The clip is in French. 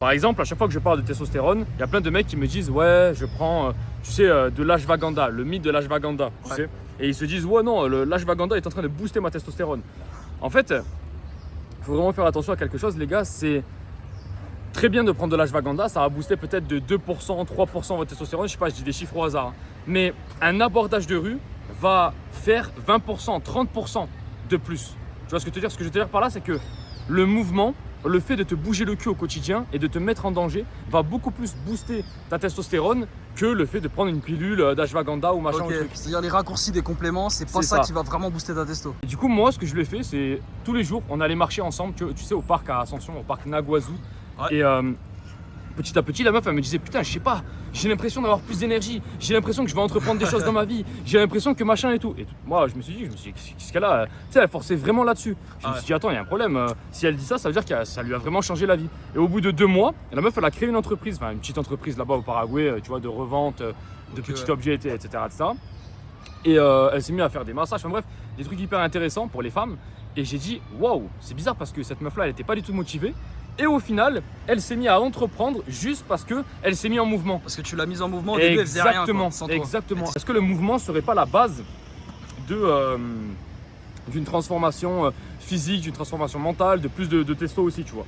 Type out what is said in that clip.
Par exemple, à chaque fois que je parle de testostérone, il y a plein de mecs qui me disent ouais, je prends, de l'ashwagandha, le mythe de l'ashwagandha, tu sais. Et ils se disent ouais non, l'ashwagandha est en train de booster ma testostérone. En fait, il faut vraiment faire attention à quelque chose, les gars, c'est très bien de prendre de l'ashwagandha, ça va booster peut-être de 2%, 3% votre testostérone, je sais pas, je dis des chiffres au hasard. Hein. Mais un abordage de rue va faire 20%, 30% de plus. Tu vois ce que je veux te dire? Ce que je veux te dire par là, c'est que le mouvement, le fait de te bouger le cul au quotidien et de te mettre en danger va beaucoup plus booster ta testostérone que le fait de prendre une pilule d'ashwagandha ou machin ou truc. C'est-à-dire les raccourcis des compléments, c'est pas ça qui va vraiment booster ta testo. Et du coup, moi, ce que je lui ai fait, c'est tous les jours, on allait marcher ensemble, tu sais, au parc à Ascension, au parc Naguazou. Ouais. Et petit à petit, la meuf, elle me disait putain, je sais pas, j'ai l'impression d'avoir plus d'énergie, j'ai l'impression que je vais entreprendre des choses dans ma vie, j'ai l'impression que machin et tout. Et moi, je me suis dit, qu'est-ce qu'elle a? Tu sais, elle forçait vraiment là-dessus. Je me suis dit, attends, il y a un problème. Si elle dit ça, ça veut dire que ça lui a vraiment changé la vie. Et au bout de 2 mois, la meuf, elle a créé une entreprise, enfin une petite entreprise là-bas au Paraguay, tu vois, de revente de petits objets, etc., etc. Et elle s'est mise à faire des massages, enfin bref, des trucs hyper intéressants pour les femmes. Et j'ai dit, waouh, c'est bizarre parce que cette meuf-là, elle n'était pas du tout motivée. Et au final, elle s'est mise à entreprendre juste parce qu'elle s'est mise en mouvement. Parce que tu l'as mise en mouvement, au début, elle faisait rien, quoi, sans toi. Exactement. Est-ce que le mouvement ne serait pas la base d'une transformation physique, d'une transformation mentale, de plus de testo aussi, tu vois?